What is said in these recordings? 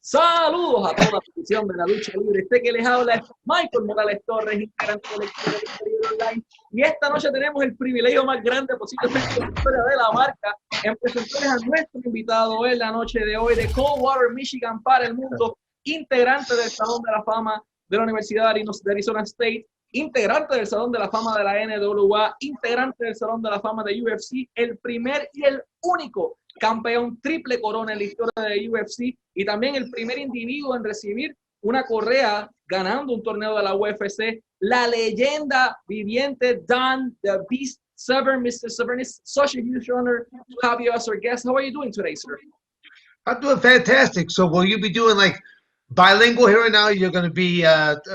Saludos a toda la afición de la lucha libre. Este que les habla es Michael Morales Torres, integrante del equipo de Lucha Libre Online. Y esta noche tenemos el privilegio más grande posiblemente en la historia de la marca en presentarles a nuestro invitado en la noche de hoy de Coldwater, Michigan, para el mundo, integrante del Salón de la Fama de la Universidad de Arizona State, integrante del Salón de la Fama de la NWA, integrante del Salón de la Fama de UFC, el primer y el único campeón triple corona en la historia de UFC y también el primer individuo en recibir una correa ganando un torneo de la UFC, la leyenda viviente Don the Beast Severn. Mr. Severn, it's such a huge honor to have you as our guest. How are you doing today, sir? I'm doing fantastic. So will you be doing like bilingual here and now? You're going to be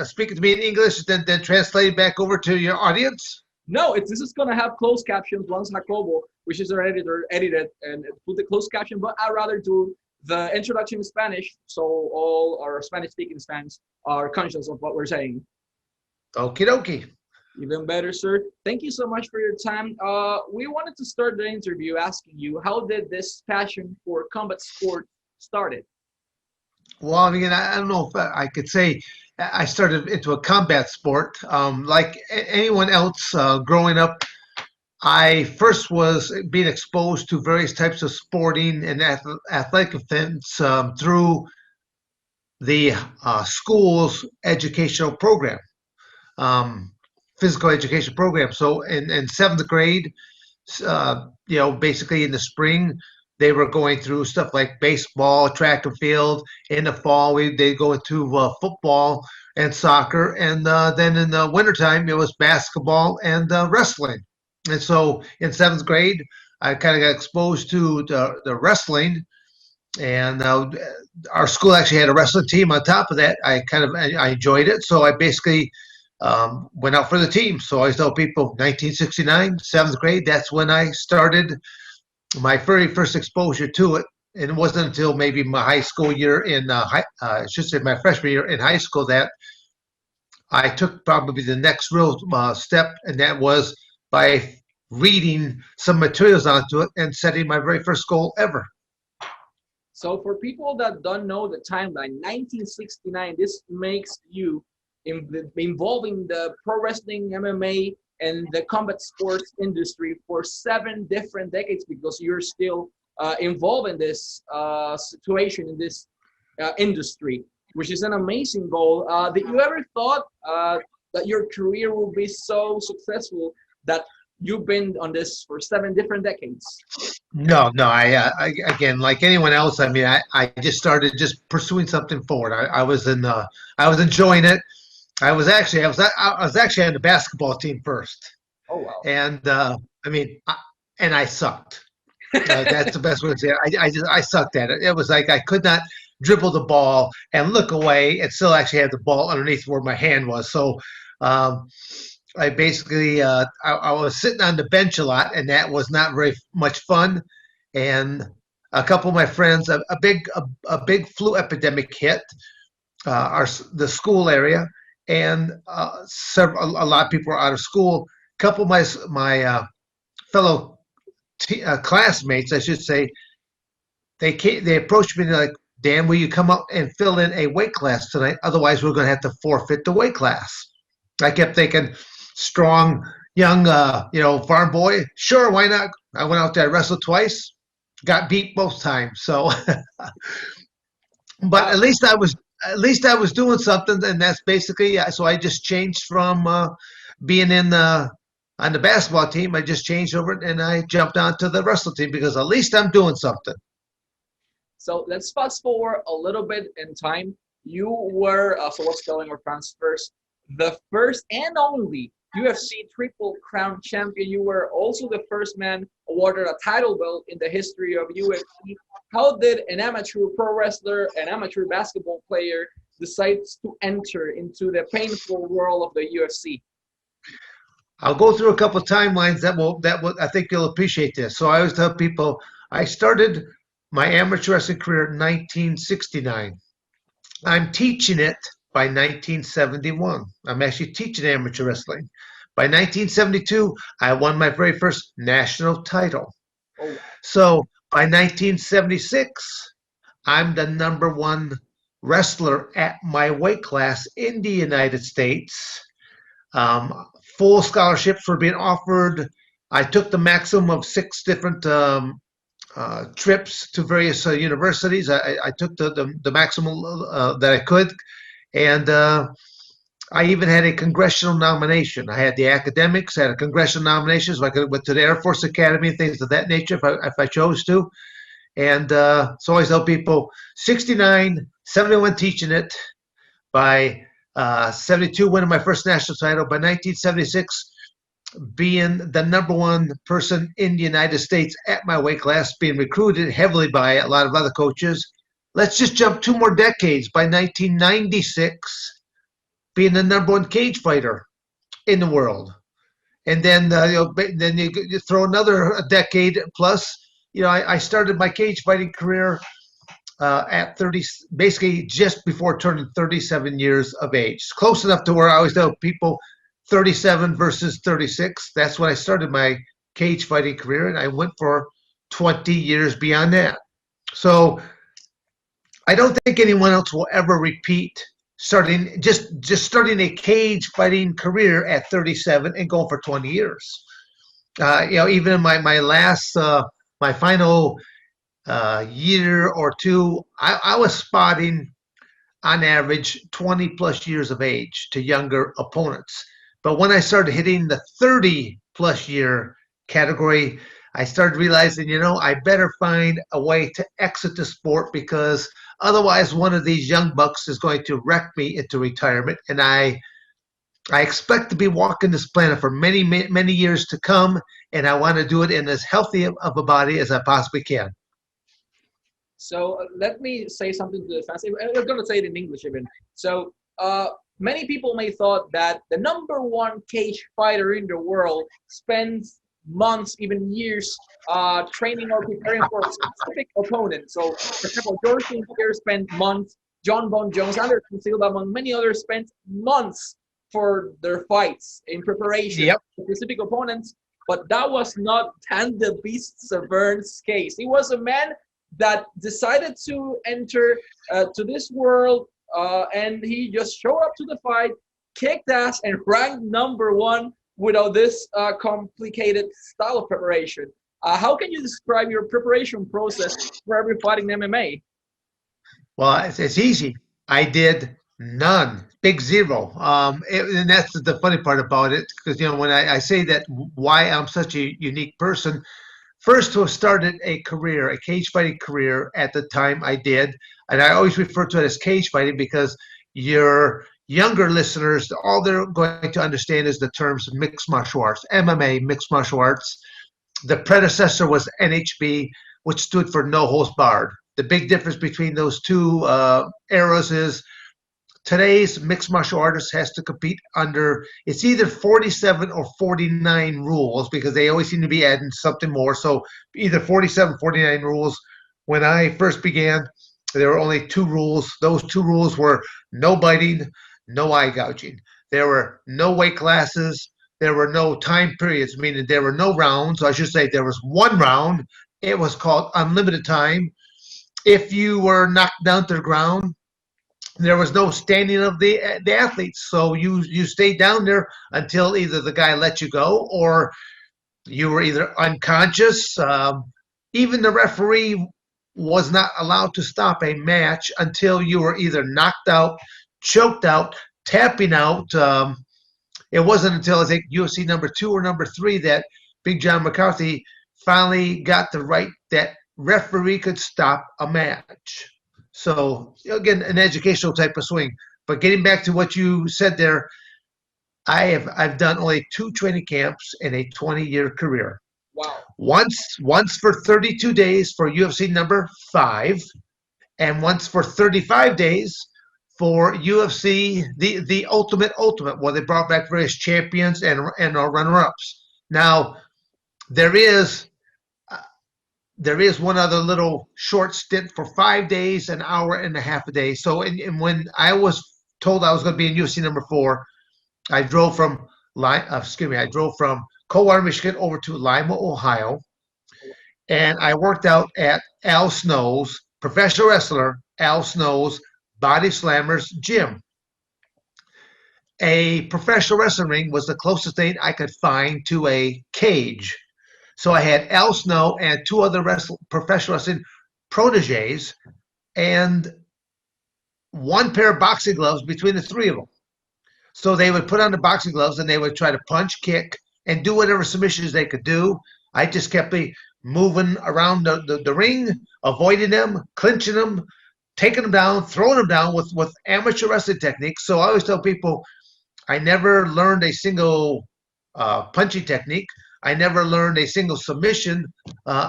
speaking to me in English, then translate back over to your audience? No, this is going to have closed captions once Jacobo, which is our editor, edited and put the closed caption, but I'd rather do the introduction in Spanish so all our Spanish-speaking fans are conscious of what we're saying. Okie dokie. Even better, sir. Thank you so much for your time. We wanted to start the interview asking you, how did this passion for combat sport started? Well, I mean, I don't know if I could say I started into a combat sport. Like anyone else growing up, I first was being exposed to various types of sporting and athletic events through the school's educational program, physical education program. So in seventh grade, basically in the spring, they were going through stuff like baseball, track and field. In the fall, they go into football and soccer. And then in the wintertime, it was basketball and wrestling. And so in seventh grade, I kind of got exposed to the wrestling. And our school actually had a wrestling team on top of that. I enjoyed it. So I basically went out for the team. So I tell people 1969, seventh grade, that's when I started my very first exposure to it. And it wasn't until maybe my high school year my freshman year in high school that I took probably the next real step, and that was by reading some materials onto it and setting my very first goal ever. So for people that don't know the timeline, 1969, this makes you involving the pro wrestling, MMA, and the combat sports industry for 7 different decades, because you're still involved in this situation, in this industry, which is an amazing goal. Did you ever thought that your career will be so successful that you've been on this for 7 different decades? No. I again, like anyone else, I mean, I just started just pursuing something forward. I was enjoying it. I was actually on the basketball team first. Oh wow! And I sucked. That's the best way to say it. I sucked at it. It was like I could not dribble the ball and look away and still actually had the ball underneath where my hand was. So I basically I was sitting on the bench a lot, and that was not very much fun. And a couple of my friends, a big flu epidemic hit the school area. And a lot of people were out of school. A couple of my fellow classmates, I should say, they approached me and they're like, Dan, will you come up and fill in a weight class tonight? Otherwise, we're going to have to forfeit the weight class. I kept thinking, strong, young, farm boy. Sure, why not? I went out there, I wrestled twice, got beat both times. So, but at least I was doing something, and that's basically so I just changed from being on the basketball team. I just changed over and I jumped onto the wrestling team because at least I'm doing something. So let's fast forward a little bit in time. You were so let's tell our fans first, the first and only UFC Triple Crown champion. You were also the first man awarded a title belt in the history of UFC. How did an amateur pro wrestler, an amateur basketball player, decide to enter into the painful world of the UFC? I'll go through a couple of timelines that will I think you'll appreciate this. So I always tell people I started my amateur wrestling career in 1969. I'm teaching it by 1971. I'm actually teaching amateur wrestling. By 1972, I won my very first national title. Oh. So by 1976, I'm the #1 wrestler at my weight class in the United States. Full scholarships were being offered. I took the maximum of 6 different trips to various universities. I took the maximum that I could, and I even had a congressional nomination. I had the academics, I had a congressional nomination, so I could went to the Air Force Academy and things of that nature if I chose to. And so I always tell people, 69, 71 teaching it, by 72 winning my first national title, by 1976 being the #1 person in the United States at my weight class, being recruited heavily by a lot of other coaches. Let's just jump 2 more decades. By 1996, being the #1 cage fighter in the world. And then then you throw another decade plus. I started my cage fighting career at 30, basically just before turning 37 years of age. Close enough to where I always tell people 37 versus 36. That's when I started my cage fighting career, and I went for 20 years beyond that. So I don't think anyone else will ever repeat starting a cage fighting career at 37 and going for 20 years. Even in my last my final year or two, I was spotting on average 20 plus years of age to younger opponents. But when I started hitting the 30 plus year category, I started realizing, I better find a way to exit the sport, because otherwise one of these young bucks is going to wreck me into retirement. And I expect to be walking this planet for many, many years to come, and I want to do it in as healthy of a body as I possibly can. So let me say something to the fans. I'm going to say it in English even. So many people may thought that the #1 cage fighter in the world spends months, even years, training or preparing for a specific opponent. So, for example, George St. Pierre spent months, John Bon Jones, Anderson Silva, among many others, spent months for their fights in preparation for specific opponents. But that was not Dan the Beast Severn's case. He was a man that decided to enter to this world, and he just showed up to the fight, kicked ass, and ranked #1 without this complicated style of preparation. How can you describe your preparation process for every fight in MMA? Well, it's easy. I did none, big zero. And that's the funny part about it, because when I say that, why I'm such a unique person. First, to have started a cage fighting career at the time I did, and I always refer to it as cage fighting because your younger listeners, all they're going to understand is the terms mixed martial arts, MMA, mixed martial arts. The predecessor was NHB, which stood for no holds barred. The big difference between those two eras is today's mixed martial artist has to compete under, it's either 47 or 49 rules, because they always seem to be adding something more. So either 47, 49 rules. When I first began, there were only 2 rules. Those 2 rules were no biting, no eye gouging. There were no weight classes. There were no time periods, meaning there were no rounds. I should say there was 1 round. It was called unlimited time. If you were knocked down to the ground, there was no standing of the athletes. So you stayed down there until either the guy let you go or you were either unconscious. Even the referee was not allowed to stop a match until you were either knocked out, choked out, tapping out. It wasn't until I think UFC #2 or #3 that Big John McCarthy finally got the right that referee could stop a match. So again, an educational type of swing. But getting back to what you said there, I've done only 2 training camps in a 20-year career. Wow. Once for 32 days for UFC #5, and once for 35 days for UFC the ultimate, where they brought back various champions and runner-ups. Now there is one other little short stint for 5 days, an hour and a half a day. So and when I was told I was going to be in UFC #4, I drove from Coldwater, Michigan over to Lima, Ohio, and I worked out at Al Snow's, professional wrestler Al Snow's body slammers gym. A professional wrestling ring was the closest thing I could find to a cage. So I had Al Snow and two other professional wrestling proteges and one pair of boxing gloves between the three of them. So they would put on the boxing gloves and they would try to punch, kick, and do whatever submissions they could do. I just kept moving around the ring, avoiding them, clinching them, taking them down, throwing them down with amateur wrestling techniques. So I always tell people I never learned a single punching technique. I never learned a single submission. When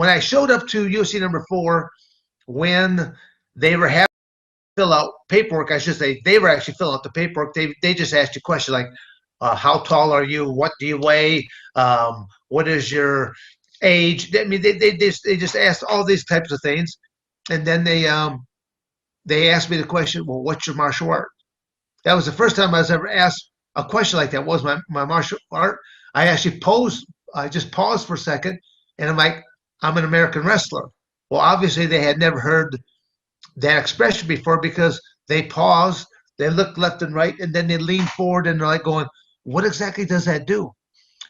I showed up to UFC number 4, when they were having to fill out paperwork, I should say, they were actually filling out the paperwork. They just asked you questions like, how tall are you? What do you weigh? What is your age? I mean, they just asked all these types of things, and then they asked me the question, well, what's your martial art? That was the first time I was ever asked a question like that. What was my martial art? I actually just paused for a second, and I'm like, I'm an American wrestler. Well, obviously they had never heard that expression before because they paused, they looked left and right, and then they leaned forward and they're like going, what exactly does that do?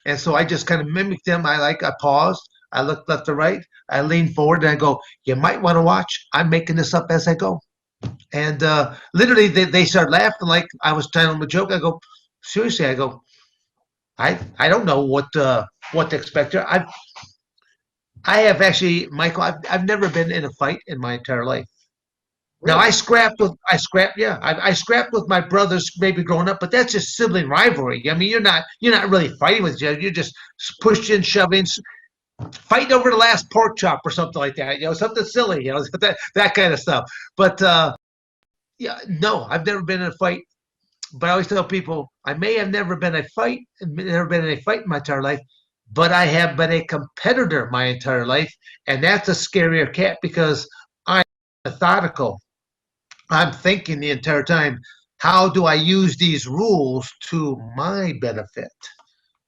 And so I just kind of mimicked them. I paused, I looked left to right, I leaned forward, and I go, you might want to watch. I'm making this up as I go. And literally they started laughing like I was telling them a joke. I go, seriously, I go, I don't know what to expect here. I have actually, Michael, I've never been in a fight in my entire life. Really? Now I scrapped with my brothers maybe growing up, but that's just sibling rivalry. I mean, you're not really fighting with each other. You're just pushing, shoving, fighting over the last pork chop or something like that. Something silly. That kind of stuff. But yeah, no, I've never been in a fight. But I always tell people I may have never been in a fight in my entire life, but I have been a competitor my entire life, and that's a scarier cat because I'm methodical. I'm thinking the entire time, how do I use these rules to my benefit?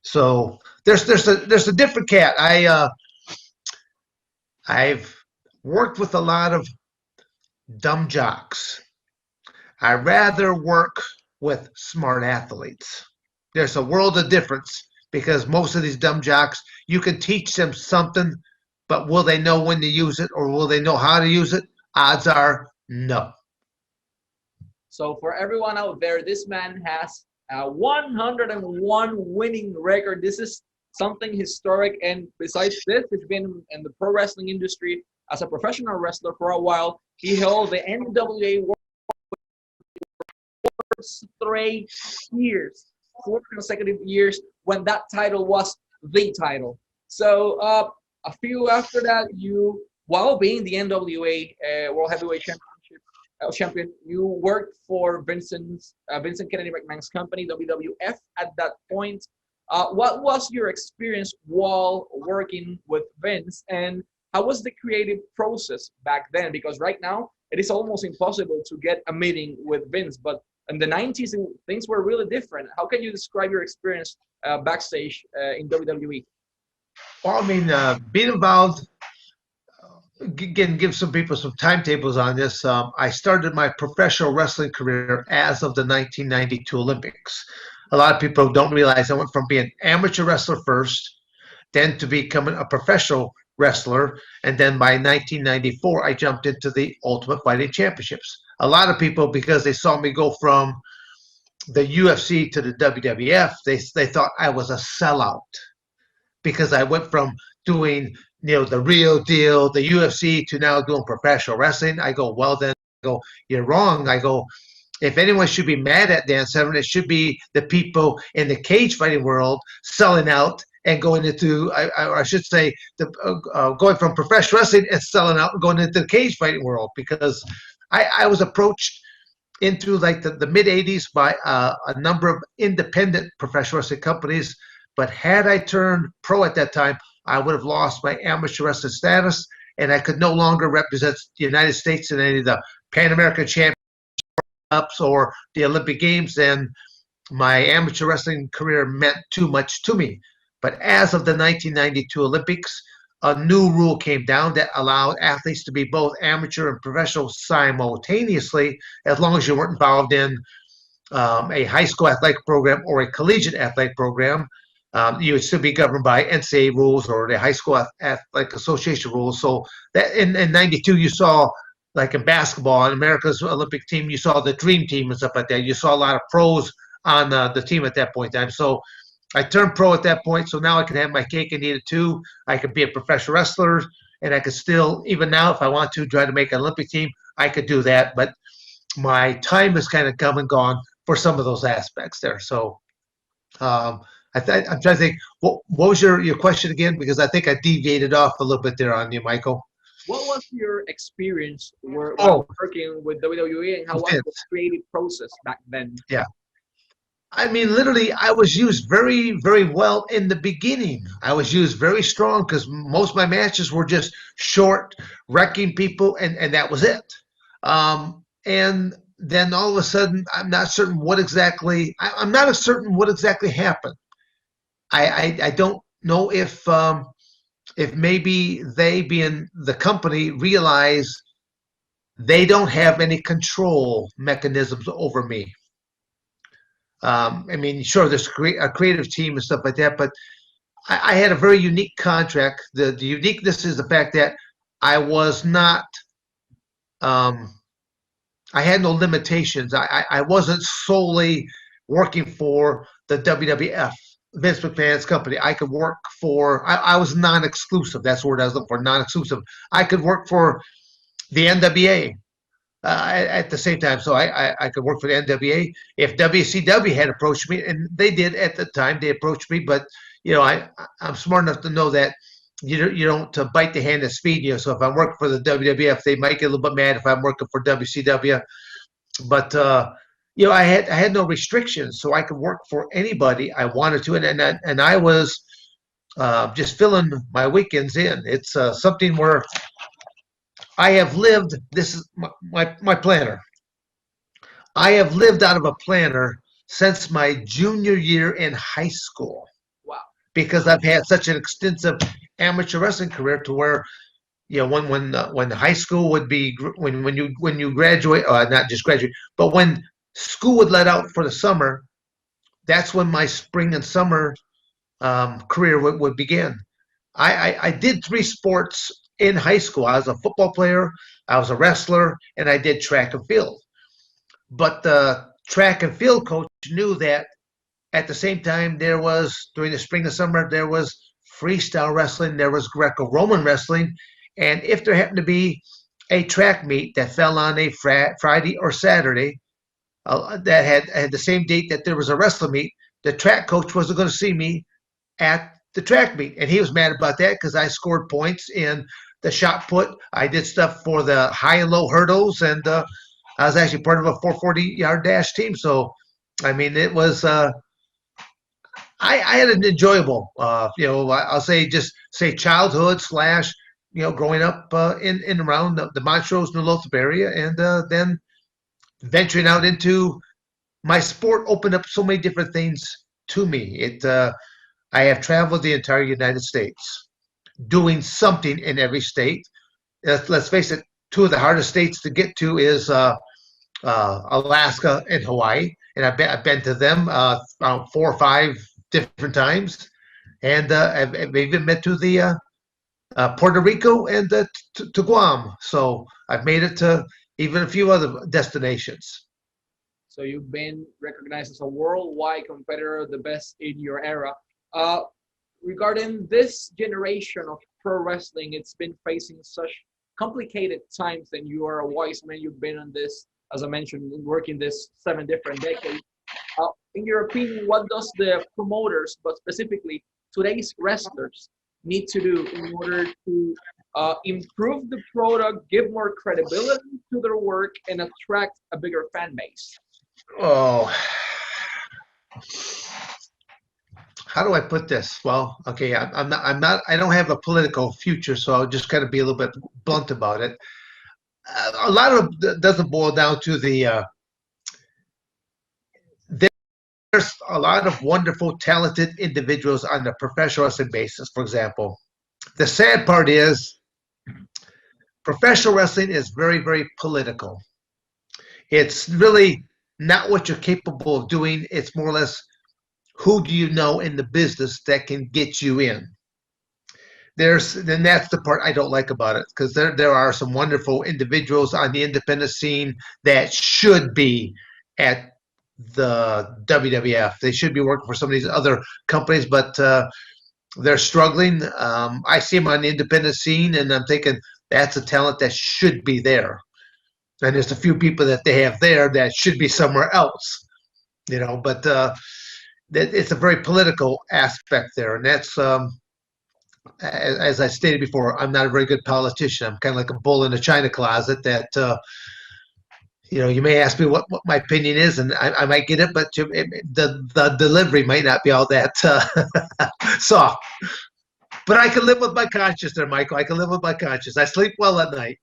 So there's a different cat. I've worked with a lot of dumb jocks. I rather work with smart athletes. There's a world of difference because most of these dumb jocks, you can teach them something, but will they know when to use it or will they know how to use it? Odds are no. So for everyone out there, this man has a 101 winning record. This is something historic. And besides this, he's been in the pro wrestling industry as a professional wrestler for a while. He held the NWA World straight years, 4 consecutive years, when that title was the title. So a few after that, you, while being the NWA World Heavyweight Champion, you worked for Vincent Kennedy McMahon's company, WWF, at that point. What was your experience while working with Vince, and how was the creative process back then? Because right now, it is almost impossible to get a meeting with Vince, but in the 90s, things were really different. How can you describe your experience backstage in WWE? Well, I mean, being involved, again, give some people some timetables on this. I started my professional wrestling career as of the 1992 Olympics. A lot of people don't realize I went from being an amateur wrestler first, then to becoming a professional wrestler, and then by 1994, I jumped into the Ultimate Fighting Championships. A lot of people, because they saw me go from the UFC to the WWF, they thought I was a sellout because I went from doing the real deal, the UFC, to now doing professional wrestling. I go, well then, you're wrong. I go, if anyone should be mad at Dan Severn, it should be the people in the cage fighting world selling out and going into, I should say, going from professional wrestling and selling out and going into the cage fighting world, because I was approached into like the mid 80s by a number of independent professional wrestling companies. But had I turned pro at that time, I would have lost my amateur wrestling status, and I could no longer represent the United States in any of the Pan American Championships or the Olympic Games, and my amateur wrestling career meant too much to me. But as of the 1992 Olympics, a new rule came down that allowed athletes to be both amateur and professional simultaneously, as long as you weren't involved in a high school athletic program or a collegiate athletic program. You would still be governed by NCAA rules or the high school athletic association rules. So that in '92, you saw, like in basketball, in America's Olympic team, you saw the dream team and stuff like that. You saw a lot of pros on the team at that point in time. So I turned pro at that point, so now I can have my cake and eat it too. I could be a professional wrestler, and I could still, even now, if I want to, try to make an Olympic team, I could do that. But my time has kind of come and gone for some of those aspects there. So I'm trying to think, what was your question again? Because I think I deviated off a little bit there on you, Michael. What was your experience Oh. working with WWE, and how was the creative process back then? Yeah. I mean, literally, I was used very, very well in the beginning. I was used very strong because most of my matches were just short, wrecking people, and that was it. And then all of a sudden, I'm not certain what exactly happened. I don't know if maybe they, being the company, realize they don't have any control mechanisms over me. I mean, sure, there's a creative team and stuff like that, but I had a very unique contract. The uniqueness is the fact that I was not, I had no limitations. I wasn't solely working for the WWF, Vince McMahon's company. I could work for, I was non-exclusive. That's the word I was looking for, non-exclusive. I could work for the NWA. At the same time, so I could work for the NWA. If WCW had approached me, and they did at the time, they approached me, but you know, I'm smart enough to know that you don't bite the hand that's feeding you. So if I'm working for the WWF, they might get a little bit mad if I'm working for WCW. But you know, I had no restrictions, so I could work for anybody I wanted to, and I was just filling my weekends in. It's something where I have lived, this is my planner. I have lived out of a planner since my junior year in high school. Wow. Because I've had such an extensive amateur wrestling career to where, you know, when high school would be, when you graduate, not just graduate, but when school would let out for the summer, that's when my spring and summer career would begin. I did 3 sports in high school. I was a football player, I was a wrestler, and I did track and field. But the track and field coach knew that at the same time there was, during the spring and summer, there was freestyle wrestling, there was Greco-Roman wrestling, and if there happened to be a track meet that fell on a Friday or Saturday that had the same date that there was a wrestling meet, the track coach wasn't going to see me at the track meet, and he was mad about that because I scored points in the shot put. I did stuff for the high and low hurdles, and I was actually part of a 440-yard dash team. So, I mean, it was I had an enjoyable, you know, I'll say childhood / you know, growing up in and around the Montrose, New Lothrop area, and then venturing out into my sport opened up so many different things to me. I have traveled the entire United States, doing something in every state. Let's face it, 2 of the hardest states to get to is Alaska and Hawaii, and I've been to them around 4 or 5 different times, and I've even been to the Puerto Rico and to Guam. So I've made it to even a few other destinations. So you've been recognized as a worldwide competitor, the best in your era. Regarding this generation of pro wrestling, it's been facing such complicated times, and you are a wise man. You've been on this, as I mentioned, working this 7 different decades. In your opinion, what does the promoters, but specifically today's wrestlers, need to do in order to improve the product, give more credibility to their work, and attract a bigger fan base? Oh, how do I put this? Well, okay, I'm not, I don't have a political future, so I'll just kind of be a little bit blunt about it. A lot of it doesn't boil down to the, there's a lot of wonderful, talented individuals on the professional wrestling basis, for example. the sad part is professional wrestling is very, very political. It's really not what you're capable of doing. It's more or less who do you know in the business that can get you in. Then that's the part I don't like about it, because there are some wonderful individuals on the independent scene that should be at the WWF. They should be working for some of these other companies, but they're struggling. I see them on the independent scene, and I'm thinking that's a talent that should be there. And there's a few people that they have there that should be somewhere else, But it's a very political aspect there, and that's. As I stated before, I'm not a very good politician. I'm kind of like a bull in a china closet that, you may ask me what my opinion is, and I might get it, but the delivery might not be all that soft. But I can live with my conscience there, Michael. I can live with my conscience. I sleep well at night.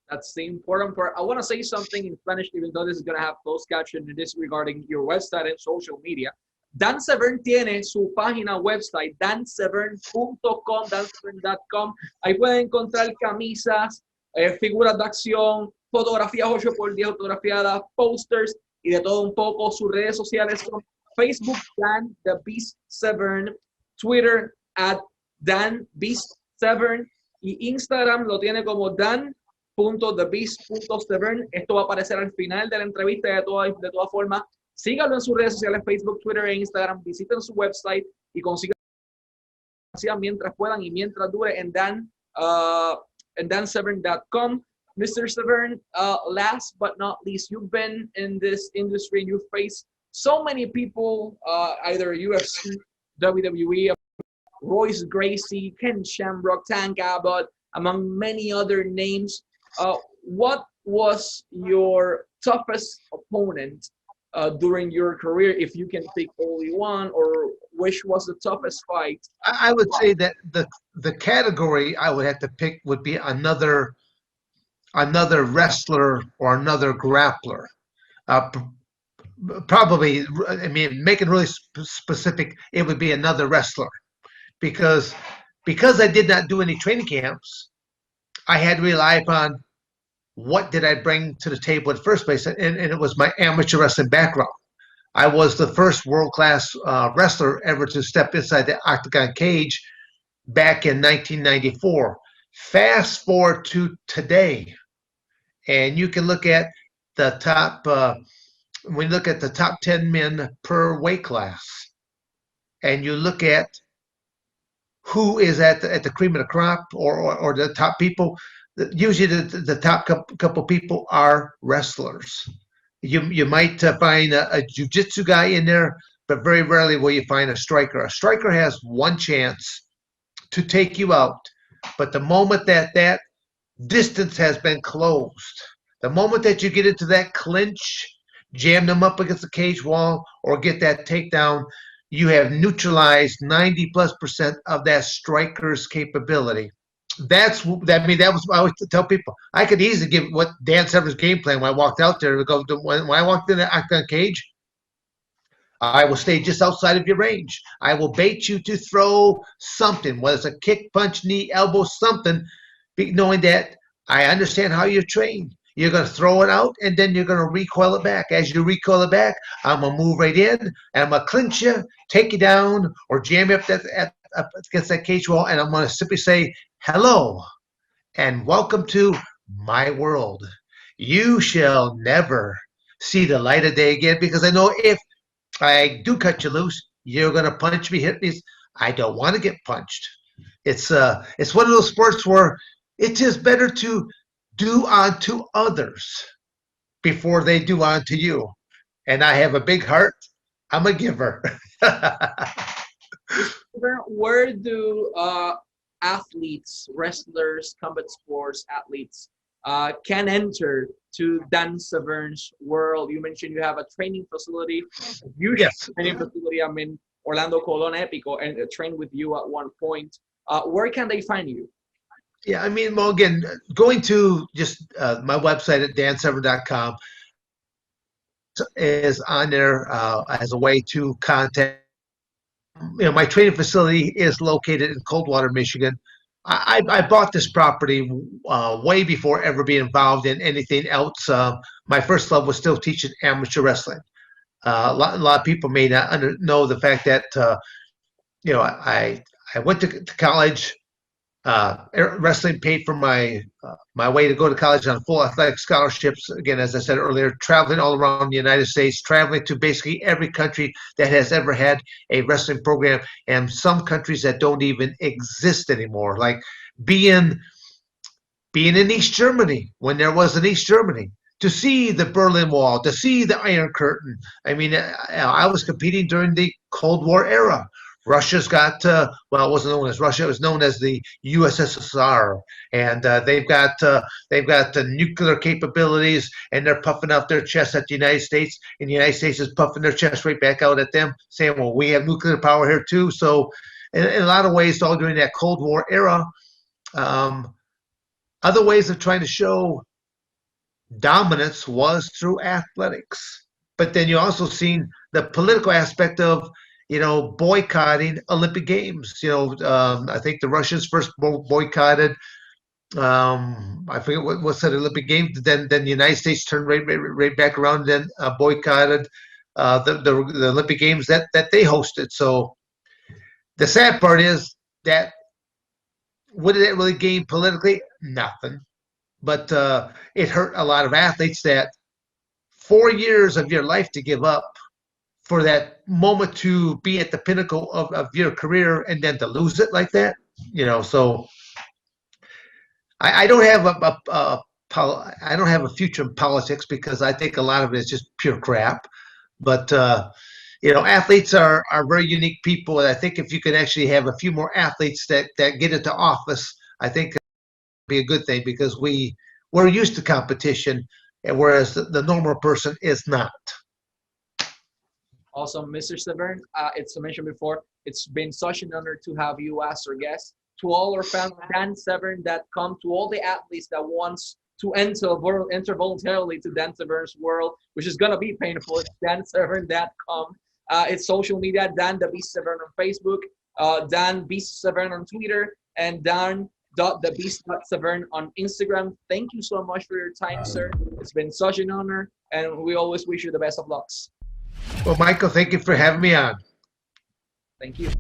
That's the important part. I want to say something in Spanish, even though this is going to have closed caption. It is regarding your website and social media. Dan Severn tiene su página website, dansevern.com, dansevern.com. Ahí pueden encontrar camisas, figuras de acción, fotografías 8x10 autografiadas, posters y de todo un poco. Sus redes sociales son Facebook, Dan The Beast Severn, Twitter, @DanBeastSevern, y Instagram lo tiene como dan.thebeast.severn. Esto va a aparecer al final de la entrevista de todas formas. Síganlo en sus redes sociales, Facebook, Twitter e Instagram. Visiten su website y consigan mientras puedan y mientras dure en dansevern.com. Mr. Severn, last but not least, you've been in this industry and you've faced so many people, either UFC, WWE, Royce Gracie, Ken Shamrock, Tank Abbott, among many other names. What was your toughest opponent during your career, if you can pick only one, or which was the toughest fight? I would say that the category I would have to pick would be another wrestler or another grappler. Probably, making really specific, it would be another wrestler, because I did not do any training camps. I had to rely upon what did I bring to the table in the first place, and it was my amateur wrestling background. I was the first world-class wrestler ever to step inside the octagon cage back in 1994. Fast forward to today, and you can look at the top, when you look at the top 10 men per weight class, and you look at who is at the cream of the crop, or the top people. Usually the top couple people are wrestlers. You might find a jiu-jitsu guy in there, but very rarely will you find a striker. A striker has one chance to take you out, but the moment that distance has been closed, the moment that you get into that clinch, jam them up against the cage wall, or get that takedown, you have neutralized 90+% of that striker's capability. That was what I always tell people. I could easily give what Dan Severn's game plan when I walked out there. When I walked in the octagon cage, I will stay just outside of your range. I will bait you to throw something, whether it's a kick, punch, knee, elbow, something, knowing that I understand how you're trained. You're going to throw it out, and then you're going to recoil it back. As you recoil it back, I'm going to move right in, and I'm going to clinch you, take you down, or jam you up against that cage wall, and I'm going to simply say, hello, and welcome to my world. You shall never see the light of day again, because I know if I do cut you loose, you're going to punch me, hit me. I don't want to get punched. It's one of those sports where it is better to do unto others before they do unto you. And I have a big heart. I'm a giver. Where do athletes, wrestlers, combat sports athletes can enter to Dan Severn's world? You mentioned you have a training facility, a huge training facility. I'm in Orlando, Colón, Epico, and trained with you at one point. Where can they find you? Yeah, well, again, going to just my website at dansevern.com is on there as a way to contact. My training facility is located in Coldwater, Michigan. I bought this property way before ever being involved in anything else. My first love was still teaching amateur wrestling. A lot of people may not know the fact that I went to college. Wrestling paid for my way to go to college on full athletic scholarships. Again, as I said earlier, traveling all around the United States, traveling to basically every country that has ever had a wrestling program, and some countries that don't even exist anymore. Like being in East Germany when there was an East Germany, to see the Berlin Wall, to see the Iron Curtain. I mean, I was competing during the Cold War era. Russia's got, well, it wasn't known as Russia. It was known as the USSR, and they've got the nuclear capabilities, and they're puffing out their chest at the United States, and the United States is puffing their chest right back out at them, saying, "Well, we have nuclear power here too." So, in a lot of ways, all during that Cold War era, other ways of trying to show dominance was through athletics. But then you also seen the political aspect of boycotting Olympic Games. I think the Russians first boycotted. I forget what's that Olympic Games. Then the United States turned right back around and then boycotted the Olympic Games that they hosted. So the sad part is that what did it really gain politically? Nothing. But it hurt a lot of athletes that 4 years of your life to give up for that moment to be at the pinnacle of your career and then to lose it like that. So I don't have I don't have a future in politics because I think a lot of it is just pure crap. But athletes are very unique people, and I think if you could actually have a few more athletes that get into office, I think it'd be a good thing, because we're used to competition, and whereas the normal person is not. Awesome, Mr. Severn. It's mentioned before, it's been such an honor to have you as our guest. To all our fans, DanSevern.com, to all the athletes that wants to enter voluntarily to Dan Severn's world, which is gonna be painful. It's DanSevern.com. It's social media, Dan the Beast Severn on Facebook, Dan Beast Severn on Twitter, and Dan.thebeast.severn on Instagram. Thank you so much for your time, sir. It's been such an honor, and we always wish you the best of lucks. Well, Michael, thank you for having me on. Thank you.